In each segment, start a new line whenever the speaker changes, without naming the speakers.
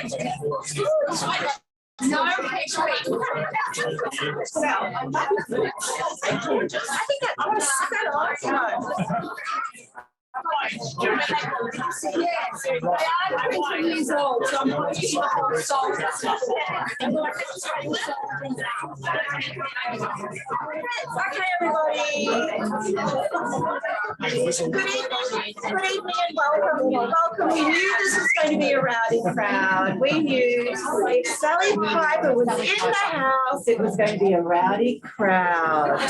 No, I think that I want to set that off. Yes, they are 20 years old, so I'm watching the whole song. Okay, everybody. Good evening and welcome. Welcome. We knew this was going to be a rowdy crowd. We knew if Sally Piper was in the house, it was going to be a rowdy crowd.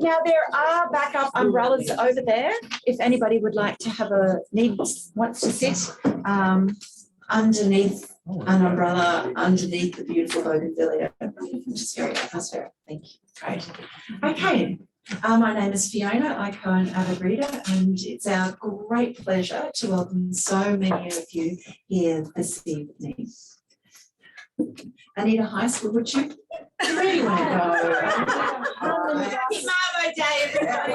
Now, there are backup umbrellas over there. If anybody would like to have wants to sit underneath an umbrella, underneath the beautiful bougainvillea, which is very atmospheric. Thank you. Great. Okay. My name is Fiona. I co-own Avid Reader, and it's our great pleasure to welcome so many of you here this evening. Anita High School, would you really want to go? Happy Mabo Day, everybody.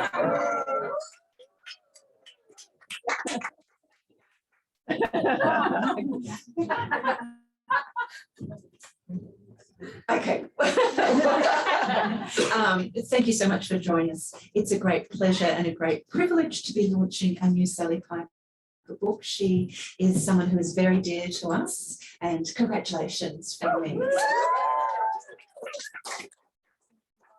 Okay. Thank you so much for joining us. It's a great pleasure and a great privilege to be launching a new Sally Piper book. She is someone who is very dear to us, and congratulations, family.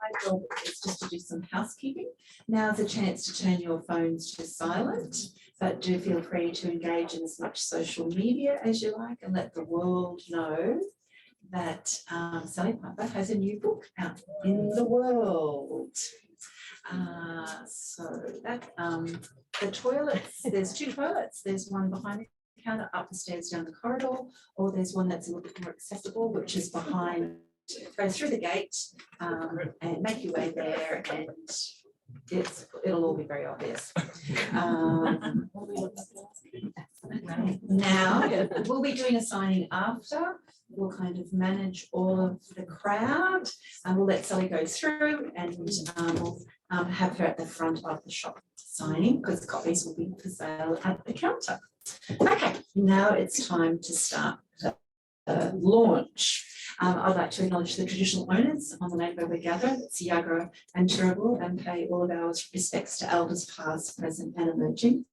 My job is just to do some housekeeping. Now's a chance to turn your phones to silent, but do feel free to engage in as much social media as you like and let the world know that Sally Piper has a new book out in the world. So that the toilets, there's two toilets. There's one behind the counter, up the stairs, down the corridor, or there's one that's a little bit more accessible, which is behind. Go through the gate and make your way there, and it'll all be very obvious. Now we'll be doing a signing after. We'll kind of manage all of the crowd, and we'll let Sally go through, and we'll have her at the front of the shop signing, because copies will be for sale at the counter. Okay, now it's time to start the launch. I'd like to acknowledge the traditional owners on the land where we gather, it's Yagara and Turrbal, and pay all of our respects to elders past, present and emerging,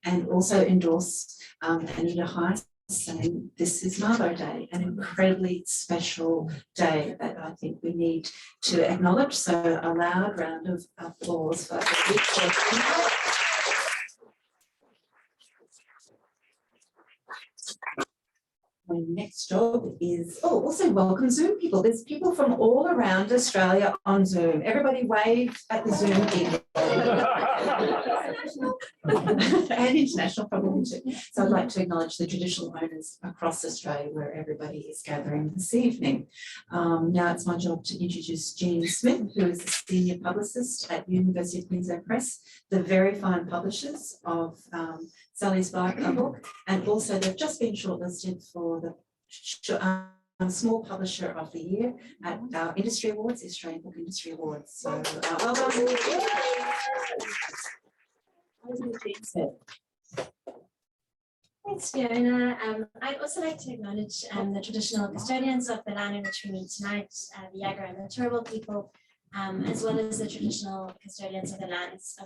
and also endorse Anita High saying this is Mabo Day, an incredibly special day that I think we need to acknowledge. So a loud round of applause for the My next job is, also welcome Zoom people. There's people from all around Australia on Zoom. Everybody wave at the Zoom people. And international probably too. So I'd like to acknowledge the traditional owners across Australia where everybody is gathering this evening. Now it's my job to introduce Jean Smith, who is the senior publicist at University of Queensland Press, the very fine publishers of Sally's Piper book, and also they've just been shortlisted for the Small Publisher of the Year at our Industry Awards, the Australian Book Industry Awards. So well done.
Thanks, Fiona. I'd also like to acknowledge the traditional custodians of the land in which we meet tonight, the Yagara and the Turrbal people, as well as the traditional custodians of the lands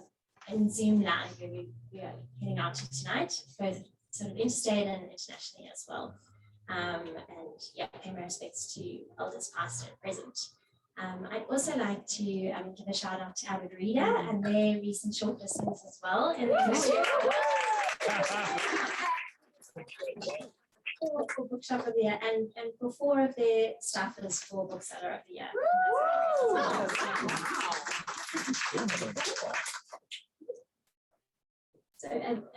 in Zoom land where we are heading out to tonight, both sort of interstate and internationally as well. And yeah, pay my respects to elders past and present. I'd also like to give a shout out to Avid Reader and their recent shortlistings as well in the industry. For Bookshop of the Year and for 4 of their staffers for Bookseller of the Year. So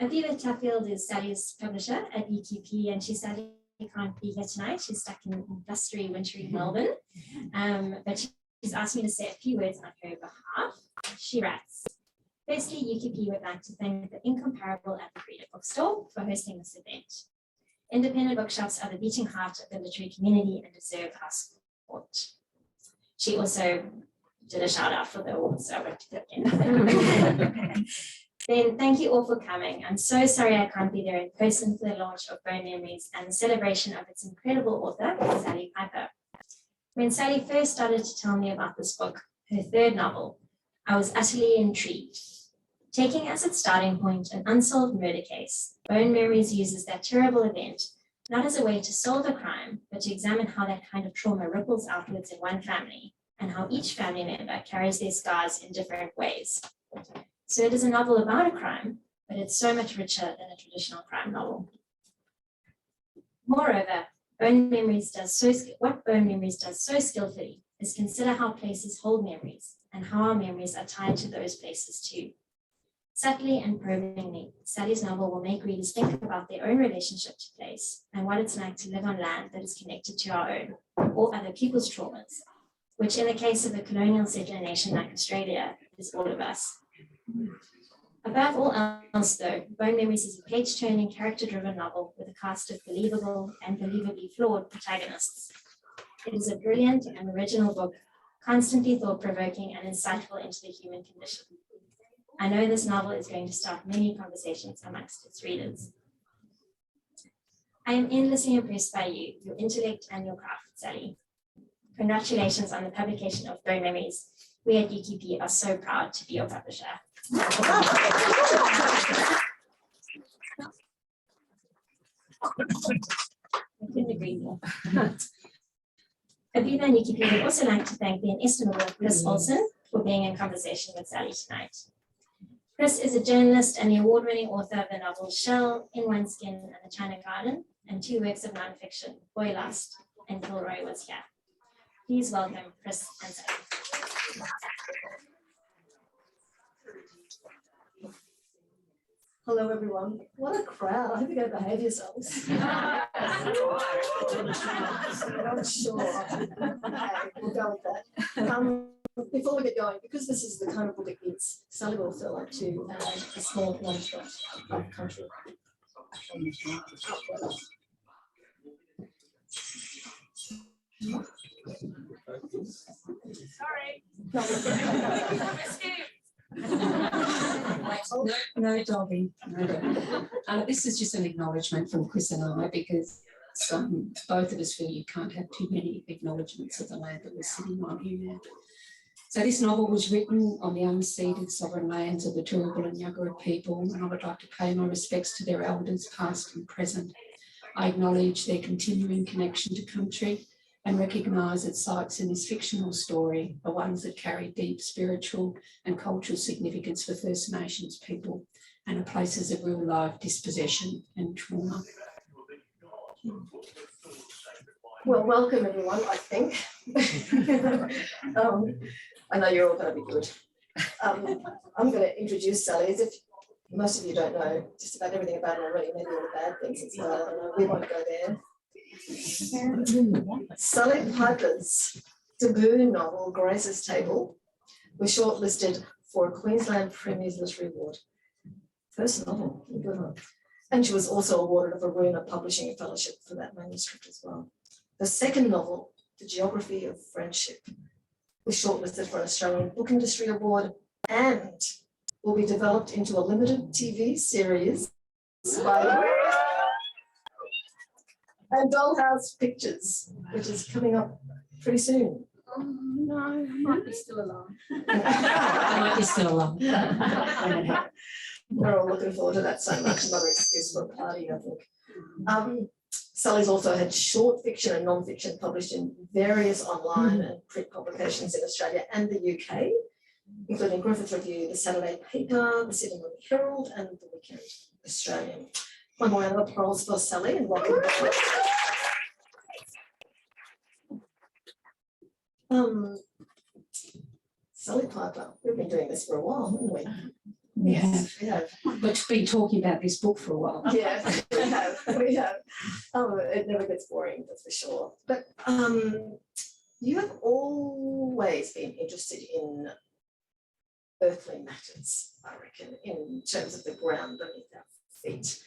Aviva Tuffield is Sally's publisher at EQP, and she sadly can't be here tonight. She's stuck in blustery, wintry Melbourne, but she's asked me to say a few words on her behalf. She writes, firstly, UQP would like to thank the incomparable Avid Reader Bookstore for hosting this event. Independent bookshops are the beating heart of the literary community and deserve our support. She also did a shout out for the awards, so I went to that again. Then thank you all for coming. I'm so sorry I can't be there in person for the launch of Bone Memories and the celebration of its incredible author, Sally Piper. When Sally first started to tell me about this book, her third novel, I was utterly intrigued. Taking as its starting point an unsolved murder case, Bone Memories uses that terrible event not as a way to solve a crime, but to examine how that kind of trauma ripples outwards in one family and how each family member carries their scars in different ways. So it is a novel about a crime, but it's so much richer than a traditional crime novel. Moreover, what Bone Memories does so skillfully is consider how places hold memories and how our memories are tied to those places too. Subtly and probingly, Sally's novel will make readers think about their own relationship to place and what it's like to live on land that is connected to our own or other people's traumas, which in the case of a colonial settler nation like Australia is all of us. Above all else though, Bone Memories is a page-turning, character-driven novel with a cast of believable and believably flawed protagonists. It is a brilliant and original book, constantly thought-provoking and insightful into the human condition. I know this novel is going to start many conversations amongst its readers. I am endlessly impressed by you, your intellect and your craft, Sally. Congratulations on the publication of Bone Memories. We at UQP are so proud to be your publisher. I couldn't agree more. Aviva and UQP would also like to thank the inestimable Kristina Olsson for being in conversation with Sally tonight. Chris is a journalist and the award-winning author of the novels Shell, In One Skin and The China Garden, and 2 works of nonfiction, Boy Lost and Kilroy Was Here. Please welcome Chris and Sally.
Hello, everyone. What a crowd. I hope you're going to behave yourselves. I'm sure. Okay, we'll go with that. Before we get going, because this is the kind of book it is, Sally will also like to add a small one-shot of country.
Sorry.
No, Dobby. No. This is just an acknowledgement from Chris and I, because both of us feel you can't have too many acknowledgements of the land that we're sitting on here now. So this novel was written on the unceded sovereign lands of the Turrbal and Yagara people, and I would like to pay my respects to their elders, past and present. I acknowledge their continuing connection to country and recognise that sites in this fictional story are ones that carry deep spiritual and cultural significance for First Nations people and are places of real life dispossession and trauma.
Well, welcome everyone, I think. I know you're all going to be good. I'm going to introduce Sally, as if most of you don't know just about everything about her already, maybe all the bad things as well. I don't know, we won't go there. Sally Piper's debut novel, Grace's Table, was shortlisted for a Queensland Premier's Literary Award. First novel, good one. And she was also awarded a Varuna Publishing Fellowship for that manuscript as well. The second novel, The Geography of Friendship, was shortlisted for an Australian Book Industry Award and will be developed into a limited TV series by and Dollhouse Pictures, which is coming up pretty soon.
Oh, no, I might be still alive.
I might be still along.
We're all looking forward to that so much. Another excuse for a party, I think. Sally's also had short fiction and non-fiction published in various online and print publications in Australia and the UK, including Griffith Review, the Saturday Paper, the Sydney Morning Herald, and the Weekend Australian. One more round of applause for Sally and welcome. Sally Piper, we've been doing this for a while, haven't we?
We
Yes,
have.
we have.
We've been talking about this book for a while.
Yes, we have. We have. It never gets boring, that's for sure. But you have always been interested in earthly matters, I reckon, in terms of the ground beneath our feet.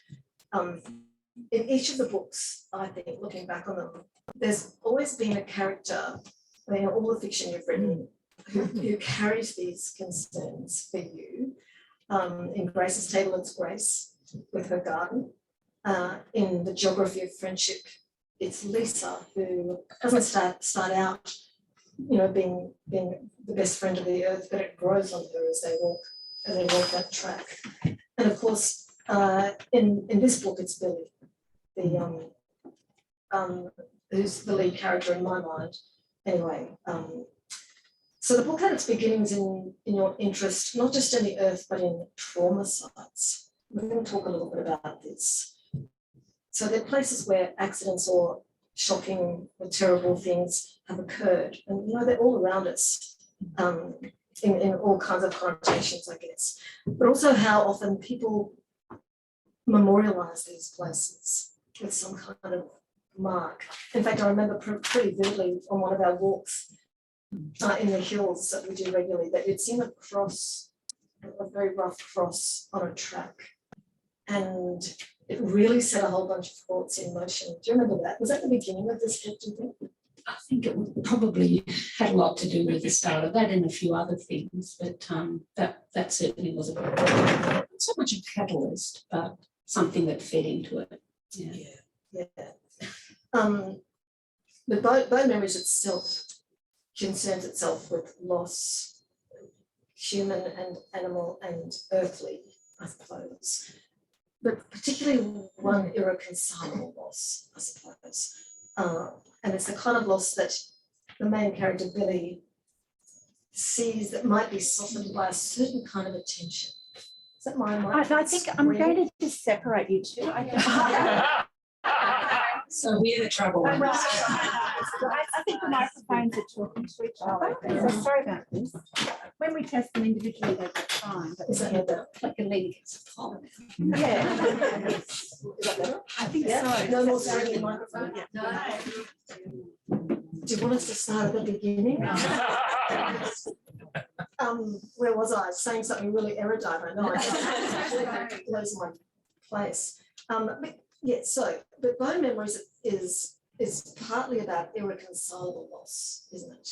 In each of the books, I think, looking back on them, there's always been a character, I mean, all the fiction you've written, who carries these concerns for you. In Grace's table, it's Grace with her garden. In the geography of friendship, it's Lisa, who doesn't start out, being the best friend of the earth, but it grows on her as they walk that track. And of course, in this book, it's Billie, who's the lead character in my mind. Anyway, so the book had its beginnings in your interest, not just in the earth, but in trauma sites. We're going to talk a little bit about this. So they're places where accidents or shocking or terrible things have occurred. And they're all around us in all kinds of connotations, I guess. But also how often people memorialise these places with some kind of mark. In fact, I remember pretty vividly on one of our walks in the hills that we do regularly, that you'd seen a cross, a very rough cross on a track. And it really set a whole bunch of thoughts in motion. Do you remember that? Was that the beginning of this book, do you think?
I think it probably had a lot to do with the start of that and a few other things, but that certainly was not so much a catalyst, but something that fed into it.
Yeah. But bone memories itself concerns itself with loss, human and animal and earthly, I suppose. But particularly one irreconcilable loss, I suppose. And it's the kind of loss that the main character, Billie, sees that might be softened by a certain kind of attention. Is that my mind?
I think I'm going to just separate you two.
So we're the trouble ones.
I think the microphones are talking to each other. So sorry about this. When we test them individually, they get fine. But
Is that better?
Like a link, it's a poll.
yeah,
Is that better?
I think
Yeah.
so.
No more staring at the microphone? Do you want us to start at the beginning? Where was I? Saying something really erudite, I know. I lose my place. But bone memories is partly about irreconcilable loss, isn't it?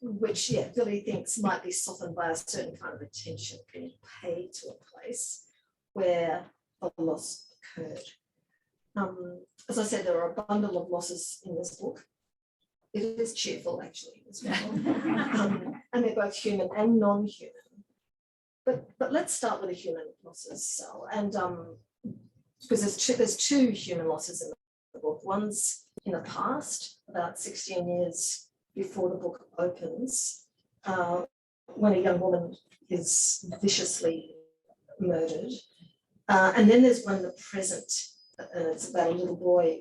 Which, Billie thinks might be softened by a certain kind of attention being paid to a place where a loss occurred. As I said, there are a bundle of losses in this book. It is cheerful, actually, as well. And they're both human and non-human. But let's start with the human losses, Sal. And because there's two human losses in the book. One's in the past, about 16 years before the book opens, when a young woman is viciously murdered. And then there's one in the present, and it's about a little boy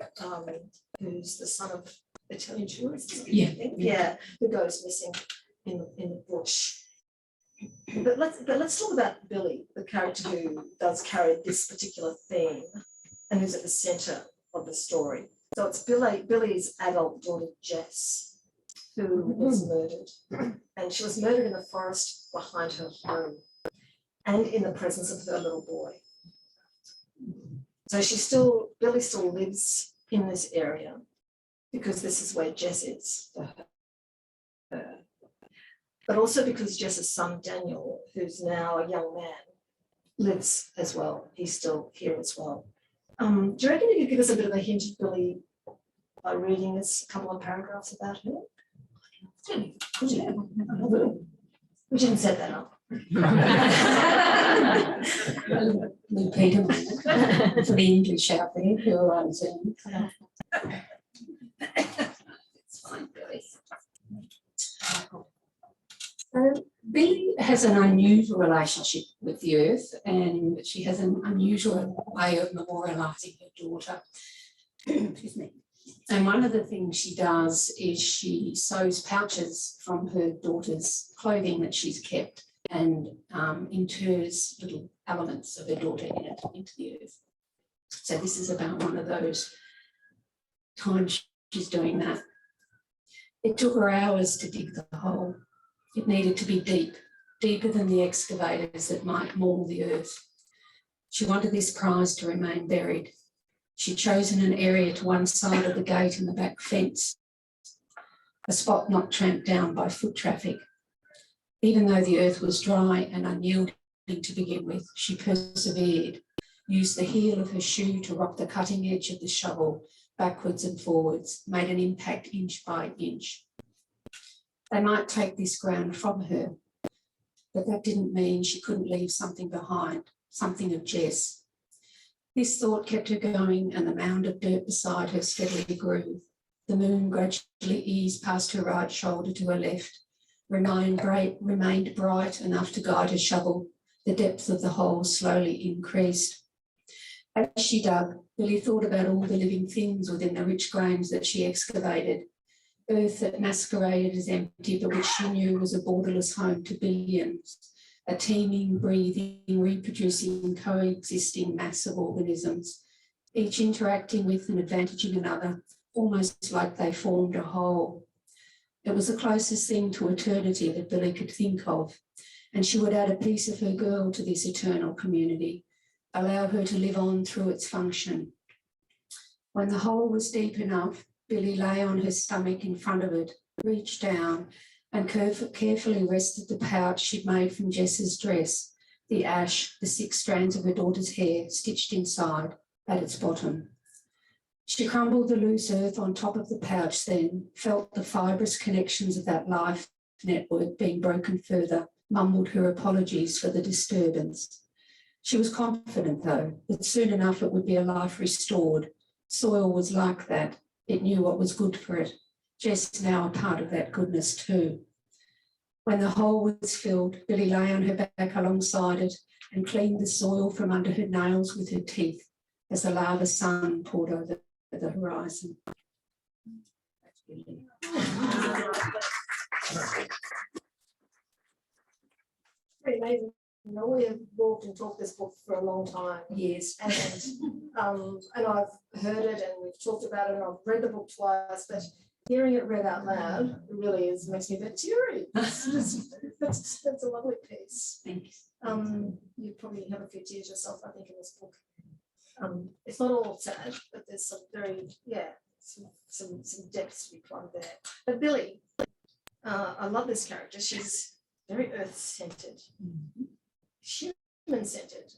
who's the son of Italian tourists, I think, who goes missing in the bush. But let's talk about Billie, the character who does carry this particular theme and who's at the centre of the story. So it's Billie's adult daughter, Jess, who was murdered. And she was murdered in the forest behind her home and in the presence of her little boy. So Billie still lives in this area because this is where Jess is for her. But also because Jess's son, Daniel, who's now a young man, lives as well. He's still here as well. Do you reckon you could give us a bit of a hint of Billie by reading this couple of paragraphs about her? We didn't set that up.
Repeat them for the English out there who are on Zoom. It's fine, Billie. Billie has an unusual relationship with the earth, and she has an unusual way of memorialising her daughter. Excuse me. And one of the things she does is she sews pouches from her daughter's clothing that she's kept and inters little elements of her daughter in it into the earth. So this is about one of those times she's doing that. It took her hours to dig the hole. It needed to be deep, deeper than the excavators that might maul the earth. She wanted this prize to remain buried. She'd chosen an area to one side of the gate and the back fence, a spot not tramped down by foot traffic. Even though the earth was dry and unyielding, to begin with, she persevered, used the heel of her shoe to rock the cutting edge of the shovel backwards and forwards, made an impact inch by inch. They might take this ground from her, but that didn't mean she couldn't leave something behind, something of Jess. This thought kept her going, and the mound of dirt beside her steadily grew. The moon gradually eased past her right shoulder to her left, remained bright enough to guide her shovel. The depth of the hole slowly increased. As she dug, Billie thought about all the living things within the rich grains that she excavated, earth that masqueraded as empty, but which she knew was a borderless home to billions, a teeming, breathing, reproducing, coexisting mass of organisms, each interacting with and advantaging another, almost like they formed a whole. It was the closest thing to eternity that Billie could think of, and she would add a piece of her girl to this eternal community, allow her to live on through its function. When the hole was deep enough, Billie lay on her stomach in front of it, reached down and carefully rested the pouch she'd made from Jess's dress, the ash, the 6 strands of her daughter's hair stitched inside at its bottom. She crumbled the loose earth on top of the pouch then, felt the fibrous connections of that life network being broken further, mumbled her apologies for the disturbance. She was confident, though, that soon enough it would be a life restored. Soil was like that. It knew what was good for it. Jess now a part of that goodness too. When the hole was filled, Billie lay on her back alongside it and cleaned the soil from under her nails with her teeth as the lava sun poured over the horizon. That's Billie.
Pretty amazing. You know, we have walked and talked this book for a long time.
Yes.
And I've heard it and we've talked about it and I've read the book twice, but hearing it read out loud really makes me a bit teary. That's a lovely piece.
Thanks.
You probably have a few tears yourself, I think, in this book. It's not all sad, but there's some very, some depths to be plugged there. But Billie, I love this character. She's very earth-centered, human-centered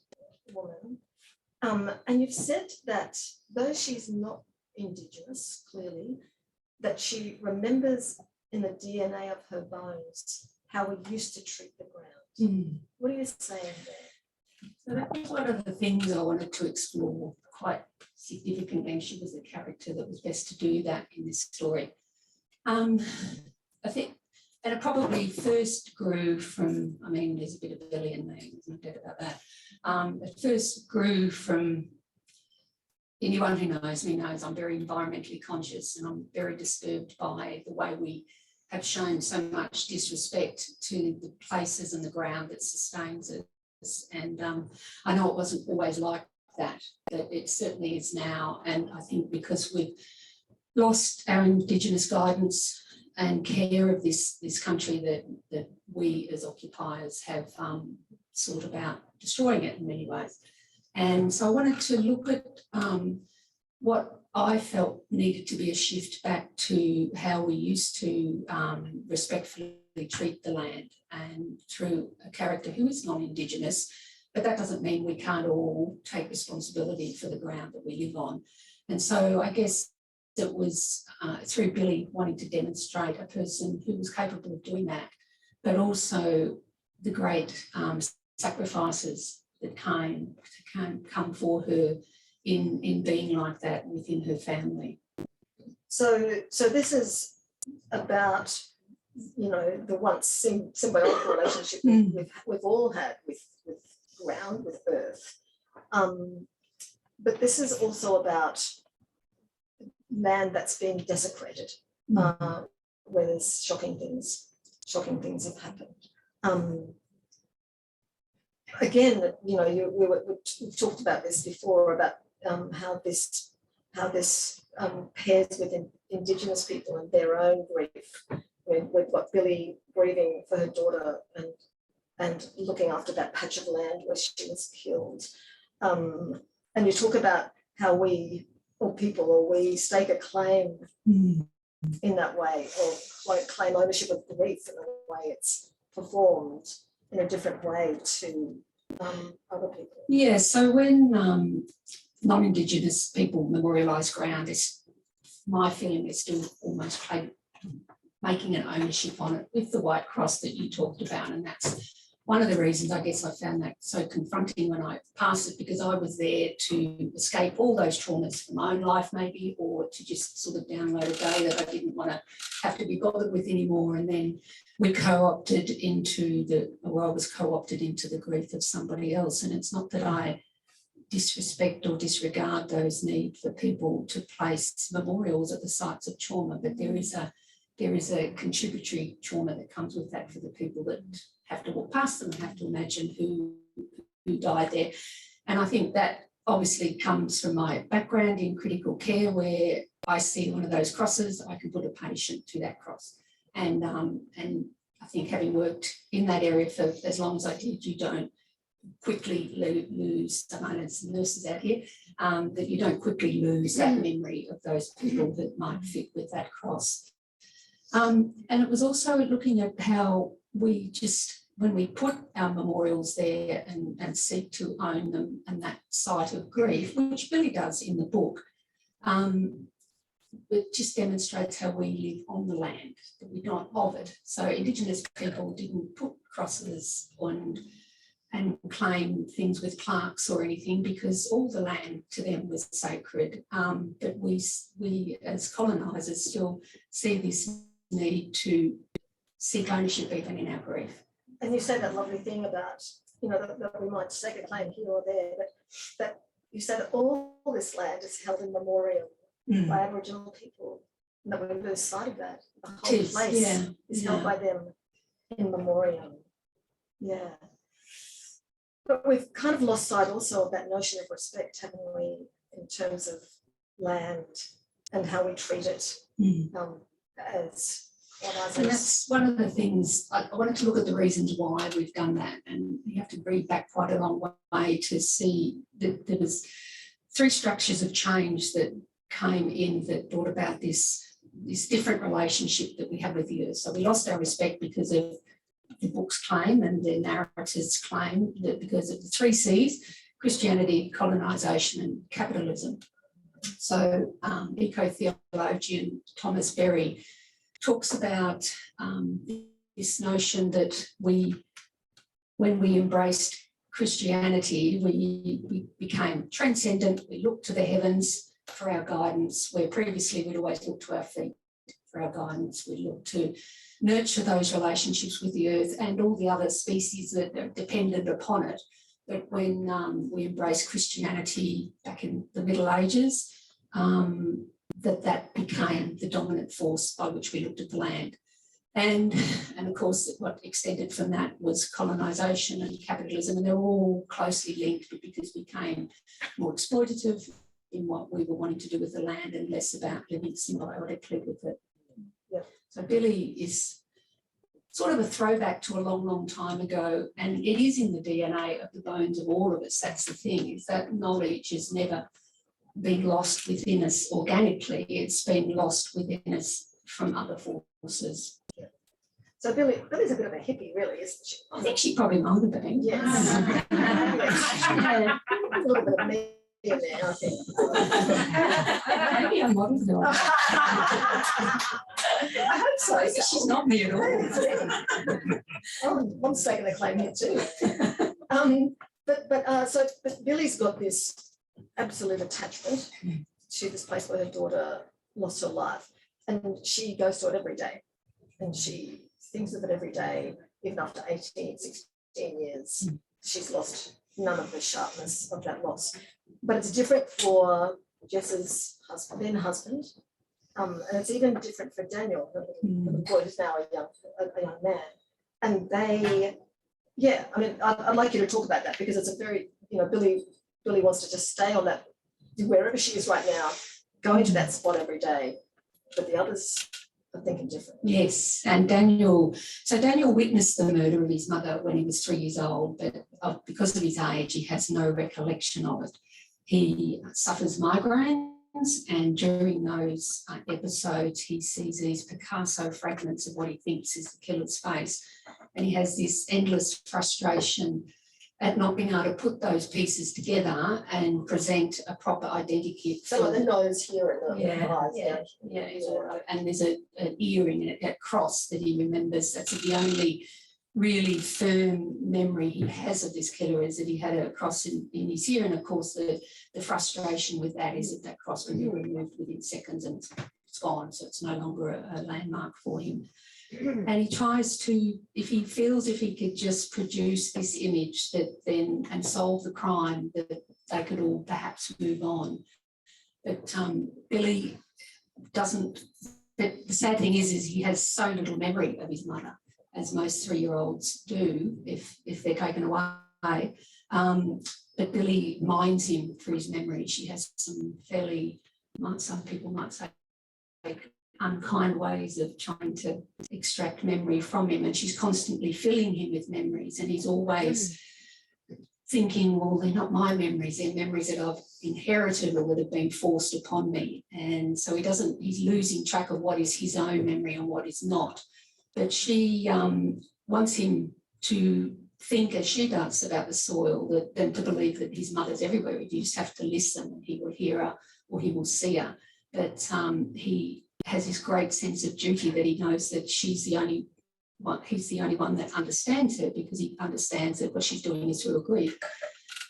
woman. And you've said that though she's not Indigenous, clearly, that she remembers in the DNA of her bones how we used to treat the ground. What are you saying there?
So that was one of the things I wanted to explore quite significantly, and she was the character that was best to do that in this story. I think, and it probably first grew from, I mean, there's a bit of Billie in there, there's no doubt about that. It first grew from, anyone who knows me knows I'm very environmentally conscious and I'm very disturbed by the way we have shown so much disrespect to the places and the ground that sustains us. And I know it wasn't always like that, but it certainly is now. And I think because we've lost our Indigenous guidance and care of this country that we as occupiers have sought about destroying it in many ways. And so I wanted to look at what I felt needed to be a shift back to how we used to respectfully treat the land, and through a character who is non-Indigenous, but that doesn't mean we can't all take responsibility for the ground that we live on. And so I guess it was through Billie wanting to demonstrate a person who was capable of doing that, but also the great sacrifices that come for her in being like that within her family.
So this is about, you know, the once symbiotic relationship we've all had with ground, with earth. But this is also about land that's been desecrated, where there's shocking things have happened. Again, you know, we've talked about this before, about how this pairs with Indigenous people and their own grief. We've got Billie grieving for her daughter and looking after that patch of land where she was killed. And you talk about how we stake a claim in that way, or like claim ownership of grief in the way it's performed in a different way to other people?
Yeah, so when non-Indigenous people memorialise ground, my feeling is still almost making an ownership on it with the white cross that you talked about, and that's one of the reasons I guess I found that so confronting when I passed it, because I was there to escape all those traumas from my own life maybe, or to just sort of download a day that I didn't want to have to be bothered with anymore. And then I was co-opted into the grief of somebody else. And it's not that I disrespect or disregard those need for people to place memorials at the sites of trauma, but there is a contributory trauma that comes with that for the people that have to walk past them and have to imagine who died there. And I think that obviously comes from my background in critical care, where I see one of those crosses, I can put a patient to that cross. And I think having worked in that area for as long as I did, you don't quickly lose, I know there's some nurses out here, that you don't quickly lose that memory of those people that might fit with that cross. And it was also looking at how we just, when we put our memorials there and seek to own them and that site of grief, which Billie does in the book, it just demonstrates how we live on the land, that we're not of it. So Indigenous people didn't put crosses and claim things with plaques or anything, because all the land to them was sacred. But we as colonisers still see this need to seek ownership even in our grief.
And you say that lovely thing about, that we might stake a claim here or there, but that you say that all this land is held in memoriam by Aboriginal people, and that we lose sight of that. The whole place is held by them in memoriam. Yeah. But we've kind of lost sight also of that notion of respect, haven't we, in terms of land and how we treat it as organisers.
And that's one of the things, I wanted to look at the reasons why we've done that, and you have to read back quite a long way to see that there was 3 structures of change that came in that brought about this different relationship that we have with the earth. So we lost our respect because of the book's claim and the narrative's claim that because of the 3 C's, Christianity, colonisation and capitalism. So eco-theologian Thomas Berry talks about this notion that when we embraced Christianity, we became transcendent, we looked to the heavens for our guidance, where previously we'd always looked to our feet for our guidance. We looked to nurture those relationships with the earth and all the other species that are dependent upon it. But when we embraced Christianity back in the Middle Ages, that became the dominant force by which we looked at the land. And of course, what extended from that was colonisation and capitalism, and they're all closely linked because we became more exploitative in what we were wanting to do with the land and less about living symbiotically with it.
Yeah.
So Billie is sort of a throwback to a long, long time ago, and it is in the DNA of the bones of all of us. That's the thing, is that knowledge has never been lost within us organically. It's been lost within us from other forces.
Yeah. So Billie's a bit of a hippie, really, isn't she?
I think she probably might have been.
Yes. Yeah. A little bit of me in there, I think.
Maybe I'm modern girl.
I hope so.
She's not me at all.
I'm taking a claim here too. But Billie's got this absolute attachment to this place where her daughter lost her life, and she goes to it every day, and she thinks of it every day, even after 18, 16 years. She's lost none of the sharpness of that loss. But it's different for Jess's then husband, and it's even different for Daniel, the boy who's now a young man. And they, I mean, I'd like you to talk about that, because it's a very, Billie wants to just stay on that, wherever she is right now, going to that spot every day, but the others are thinking different.
Yes, and Daniel witnessed the murder of his mother when he was 3 years old, but because of his age, he has no recollection of it. He suffers migraines, and during those episodes, he sees these Picasso fragments of what he thinks is the killer's face, and he has this endless frustration at not being able to put those pieces together and present a proper identikit.
So like the nose here and the
Yeah,
eyes.
and there's an earring and a cross that he remembers. That's the only really firm memory he has of this killer, is that he had a cross in his ear. And of course, the frustration with that is that cross can be removed within seconds and it's gone. So it's no longer a landmark for him. And he tries to, if he could just produce this image and solve the crime, that they could all perhaps move on. But Billie doesn't. But the sad thing is he has so little memory of his mother, as most 3-year-olds do if they're taken away. But Billie mines him for his memory. She has some some people might say, unkind ways of trying to extract memory from him, and she's constantly filling him with memories, and he's always thinking, well, they're not my memories, they're memories that I've inherited or that have been forced upon me. And so he's losing track of what is his own memory and what is not. But she wants him to think as she does about the soil, and to believe that his mother's everywhere. You just have to listen and he will hear her or he will see her. But he has this great sense of duty that he knows that he's the only one that understands her, because he understands that what she's doing is through a grief.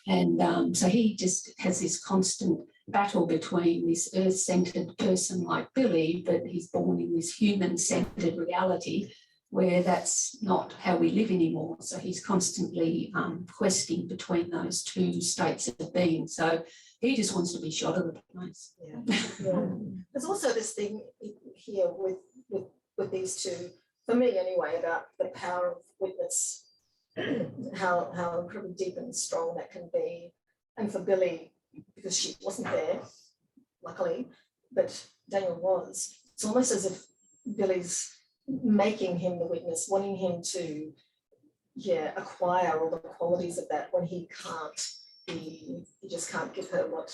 And so he just has this constant battle between this earth-centered person like Billie, but he's born in this human-centered reality where that's not how we live anymore. So he's constantly questing between those two states of being. So he just wants to be shot at the place.
Yeah. There's also this thing here with these two, for me anyway, about the power of witness, how incredibly deep and strong that can be. And for Billie, because she wasn't there, luckily, but Daniel was. It's almost as if Billie's making him the witness, wanting him to, acquire all the qualities of that when he can't. He just can't give her what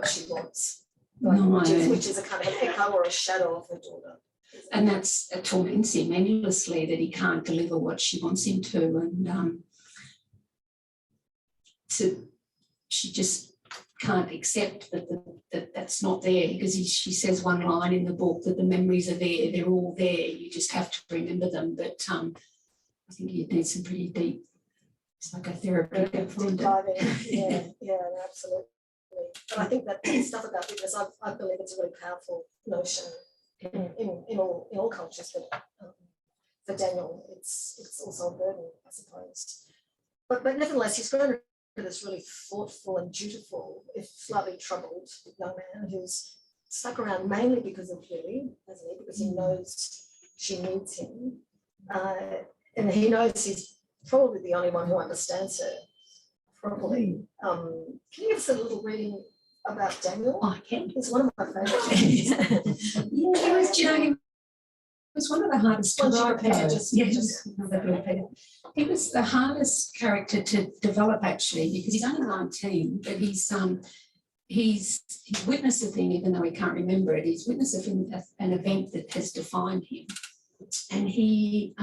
she wants, which is a kind of an echo or a shadow of her daughter.
And that's torments him endlessly, that he can't deliver what she wants him to, and she just can't accept that that's not there, because she says one line in the book that the memories are there, they're all there, you just have to remember them. But I think you'd need some pretty deep psychotherapy to find it.
Yeah, absolutely. But I think that stuff about witness, I believe it's a really powerful notion in all cultures, but for Daniel, it's also a burden, I suppose. But nevertheless, he's grown into this really thoughtful and dutiful, if slightly troubled young man who's stuck around mainly because of Billie, hasn't he? Because he knows she needs him, and he knows he's probably the only one who understands her properly. Can you give us a little reading about Daniel?
I can.
He's one of my favourites.
He was one of the hardest to write. He was the hardest character to develop, actually, because he's only 19, but he's witnessed a thing, even though he can't remember it. He's witnessed an event that has defined him. And he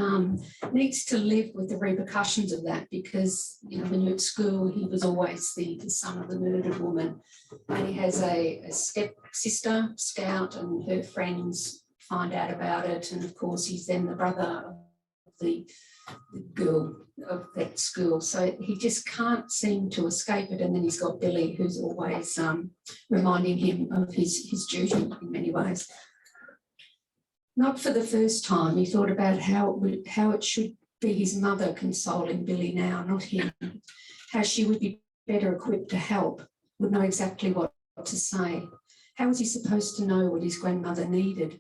needs to live with the repercussions of that, because, when you're at school, he was always the son of the murdered woman. And he has a step-sister, Scout, and her friends find out about it. And, of course, he's then the brother of the girl of that school. So he just can't seem to escape it. And then he's got Billie, who's always reminding him of his duty in many ways. Not for the first time, he thought about how it should be his mother consoling Billie now, not him. How she would be better equipped to help, would know exactly what to say. How was he supposed to know what his grandmother needed?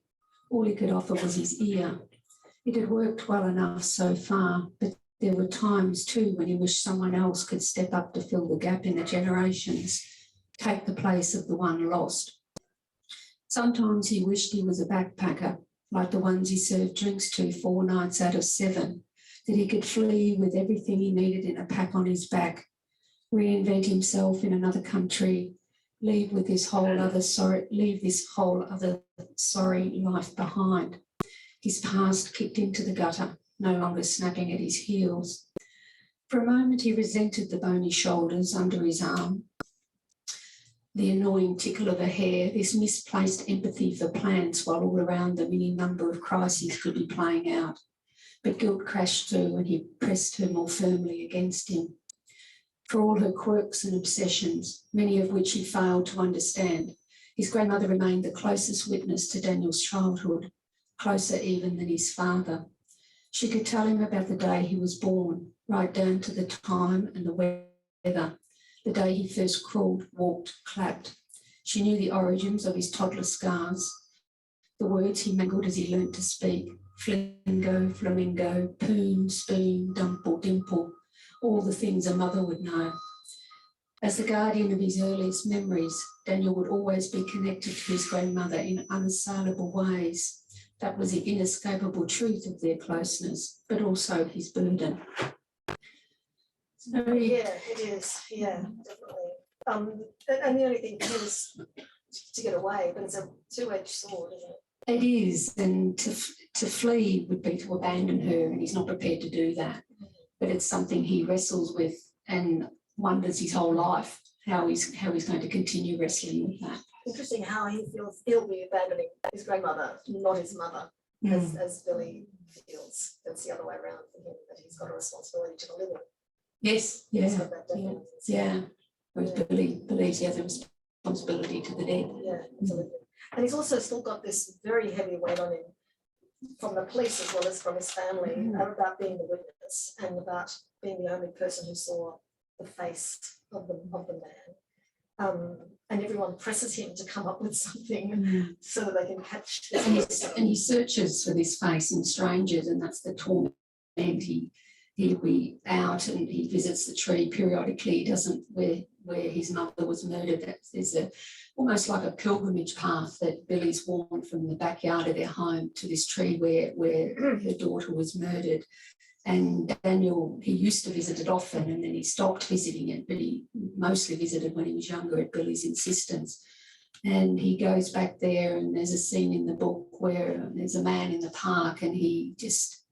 All he could offer was his ear. It had worked well enough so far, but there were times too when he wished someone else could step up to fill the gap in the generations, take the place of the one lost. Sometimes he wished he was a backpacker, like the ones he served drinks to 4 nights out of 7, that he could flee with everything he needed in a pack on his back, reinvent himself in another country, leave this whole other sorry life behind. His past kicked into the gutter, no longer snapping at his heels. For a moment, he resented the bony shoulders under his arm, the annoying tickle of her hair, this misplaced empathy for plants while all around them any number of crises could be playing out. But guilt crashed through and he pressed her more firmly against him. For all her quirks and obsessions, many of which he failed to understand, his grandmother remained the closest witness to Daniel's childhood, closer even than his father. She could tell him about the day he was born, right down to the time and the weather, the day he first crawled, walked, clapped. She knew the origins of his toddler scars, the words he mangled as he learnt to speak, flingo, flamingo, poon, spoon, dumple, dimple, all the things a mother would know. As the guardian of his earliest memories, Daniel would always be connected to his grandmother in unassailable ways. That was the inescapable truth of their closeness, but also his burden. So,
Yeah, it is. Yeah, definitely. And the only thing is to get away, but it's a two-edged sword, isn't it?
it is, and to flee would be to abandon her, and he's not prepared to do that. But it's something he wrestles with and wonders his whole life how he's going to continue wrestling with that.
Interesting how he feels he'll be abandoning his grandmother, not his mother, as Billie feels. That's the other way around for him, that he's got a responsibility to the living.
Yes,
He's
yeah,
got that definitely.
yeah. Whereas Billie believes he has a responsibility to the dead.
Yeah, absolutely. And he's also still got this very heavy weight on him from the police as well as from his family about being the witness and about being the only person who saw the face of the man. And everyone presses him to come up with something so that they can catch this.
And he searches for this face in strangers, and that's the torment. He'll be out and he visits the tree periodically. He doesn't where his mother was murdered. There's almost like a pilgrimage path that Billie's worn from the backyard of their home to this tree where her daughter was murdered. And Daniel, he used to visit it often and then he stopped visiting it, but he mostly visited when he was younger at Billie's insistence. And he goes back there, and there's a scene in the book where there's a man in the park and he just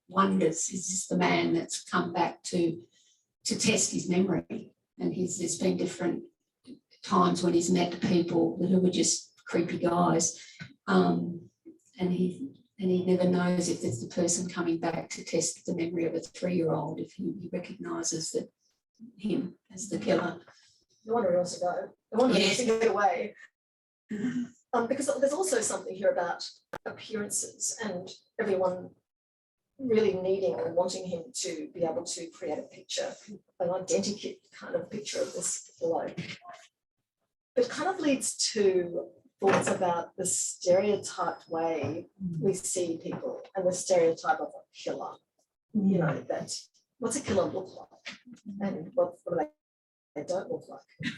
wonders, is this the man that's come back to test his memory? And there's been different times when he's met people who were just creepy guys, and he never knows if it's the person coming back to test the memory of a 3-year-old, if he recognises that him as the killer.
No wonder he wants to go. No wonder he wants to get away. Because there's also something here about appearances and everyone really needing or wanting him to be able to create a picture, an identikit kind of picture of this killer. It kind of leads to thoughts about the stereotyped way we see people and the stereotype of a killer. You know, that what's a killer look like and what they don't look like.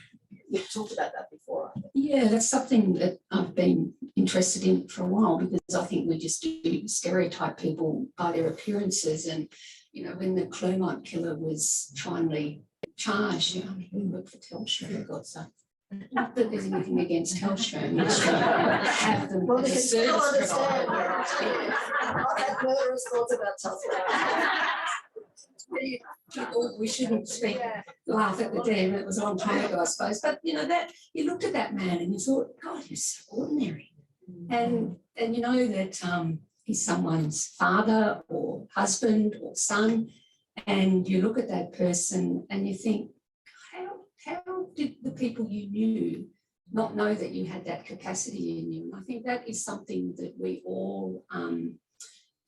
You've talked about that before, I think.
Yeah, that's something that I've been interested in for a while, because I think we just do stereotype people by their appearances. And, you know, when the Clermont killer was finally charged, you know, we worked for Telstra, for God's sake. Not that there's anything against Telstra, and just have them
Well,
as
they
a
can still
service
understand.
provider.
I had murderous thoughts about Telstra.
We shouldn't laugh at the dead. It was a long time ago, I suppose. But you know, that you looked at that man and you thought, God, he's so ordinary. And you know that he's someone's father or husband or son, and you look at that person and you think, how did the people you knew not know that you had that capacity in you? And I think that is something that we all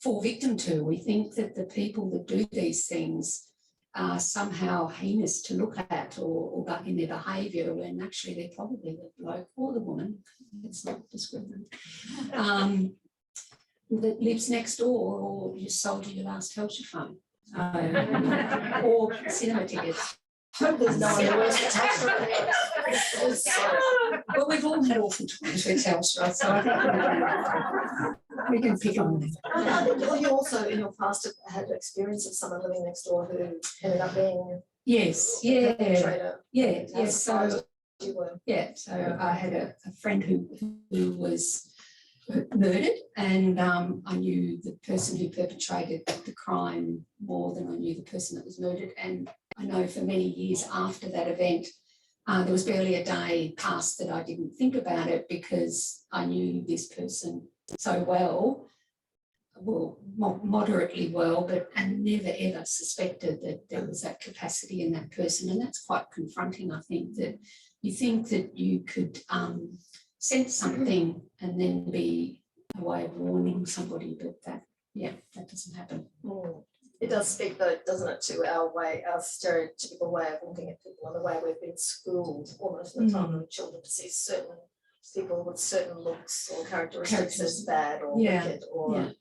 fall victim to. We think that the people that do these things are somehow heinous to look at or in their behaviour, when actually they're probably the bloke or the woman, it's not discriminatory, that lives next door or just sold you your last Telstra phone or cinema tickets.
Hope there's no one who works for Telstra.
Well, we've all had awful times with Telstra, so I think we can pick on them.
I think you also in your past have had experience of someone living next door who ended up being
Yes,
a perpetrator.
yes. So
You were.
yeah, so I had a friend who was murdered, and I knew the person who perpetrated the crime more than I knew the person that was murdered. And I know for many years after that event, there was barely a day passed that I didn't think about it, because I knew this person so well, moderately well, and never ever suspected that there was that capacity in that person. And that's quite confronting, I think, that you think that you could sense something and then be a way of warning somebody, but that doesn't happen.
It does speak, though, doesn't it, to our stereotypical way of looking at people, and the way we've been schooled almost from the time we were children to see certain people with certain looks or characteristics as bad or wicked or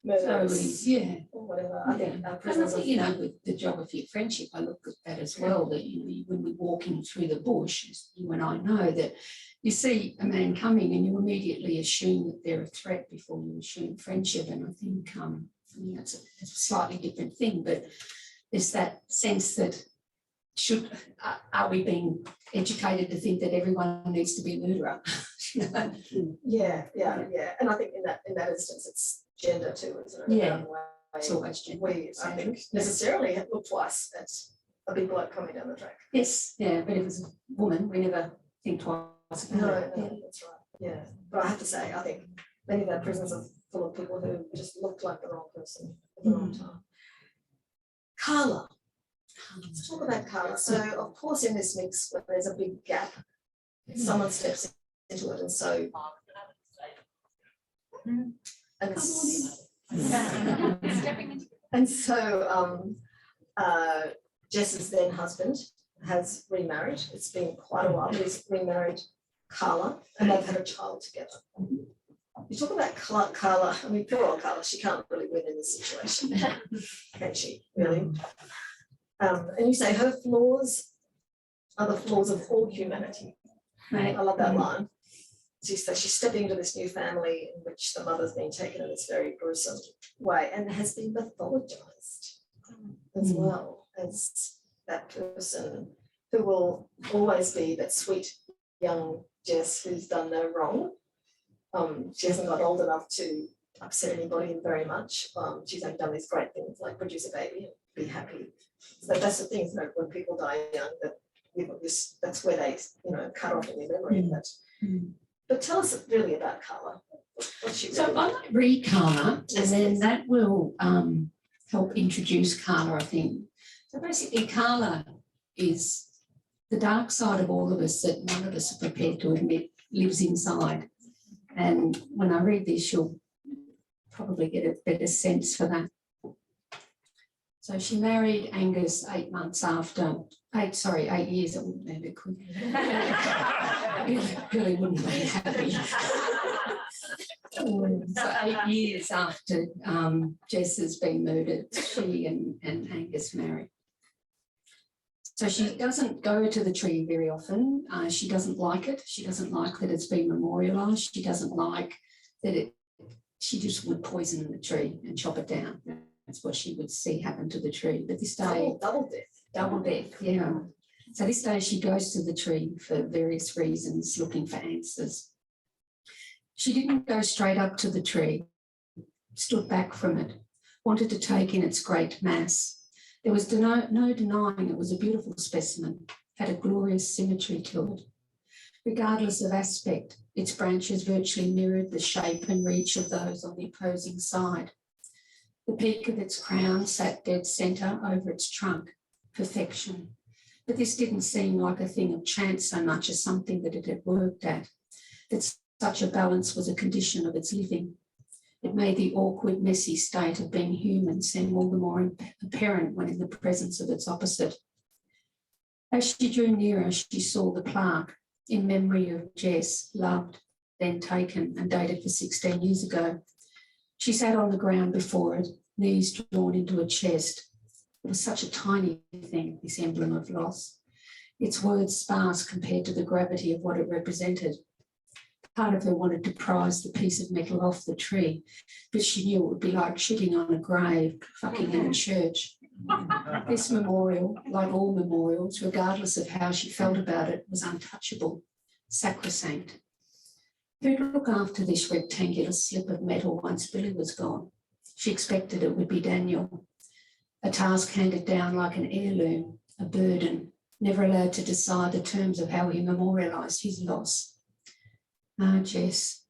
murderous or whatever. I think our prisons,
you know, with the geography of friendship, I look at that as well, that when we're walking through the bush, you and I know that you see a man coming and you immediately assume that they're a threat before you assume friendship. And I think that's a slightly different thing, but there's that sense that are we being educated to think that everyone needs to be a murderer?
Yeah. And I think in that instance, it's gender too, isn't it?
Yeah, it's always gender.
We, I think, necessarily look twice at a big bloke coming down the track.
Yes, yeah, but if it's a woman, we never think twice about it.
No, that's right. Yeah, but I have to say, I think many of our prisons are full of people who just looked like the wrong person at the wrong time. Carla. Let's talk about Carla. So, of course, in this mix, when there's a big gap, someone steps into it, and so. And so Jess's then husband has remarried. It's been quite a while. He's remarried Carla, and they've had a child together. You talk about Carla, I mean, poor old Carla, she can't really win in this situation, can she, really? And you say her flaws are the flaws of all humanity. Right. I love that line. So she's stepping into this new family in which the mother's been taken in this very gruesome way and has been mythologized as well as that person who will always be that sweet young Jess who's done no wrong. She hasn't got old enough to upset anybody very much. She's only done these great things like produce a baby and be happy. So that's the thing, when people die young, that's where they, cut off in their memory of that. But tell us really about Carla. What's she really
I might read Carla, and then that will help introduce Carla, I think. So basically, Carla is the dark side of all of us that none of us are prepared to admit lives inside. And when I read this, you'll probably get a better sense for that. So she married Angus 8 years, it wouldn't be a bit quick. Billie wouldn't be happy. So 8 years after Jess has been murdered, she and Angus married. So she doesn't go to the tree very often. She doesn't like it. She doesn't like that it's been memorialised. She doesn't like that she just would poison the tree and chop it down. That's what she would see happen to the tree. But this day, double death, yeah. So this day she goes to the tree for various reasons, looking for answers. She didn't go straight up to the tree, stood back from it, wanted to take in its great mass. There was no denying it was a beautiful specimen, had a glorious symmetry to it. Regardless of aspect, its branches virtually mirrored the shape and reach of those on the opposing side. The peak of its crown sat dead centre over its trunk, perfection. But this didn't seem like a thing of chance so much as something that it had worked at, that such a balance was a condition of its living. It made the awkward, messy state of being human seem all the more apparent when in the presence of its opposite. As she drew nearer, she saw the plaque in memory of Jess, loved, then taken and dated for 16 years ago. She sat on the ground before it, knees drawn into her chest. It was such a tiny thing, this emblem of loss. Its words sparse compared to the gravity of what it represented. Part of her wanted to prise the piece of metal off the tree, but she knew it would be like shitting on a grave, fucking in a church. This memorial, like all memorials, regardless of how she felt about it, was untouchable, sacrosanct. Who'd look after this rectangular slip of metal once Billie was gone? She expected it would be Daniel, a task handed down like an heirloom, a burden, never allowed to decide the terms of how he memorialised his loss. Ah, Jess.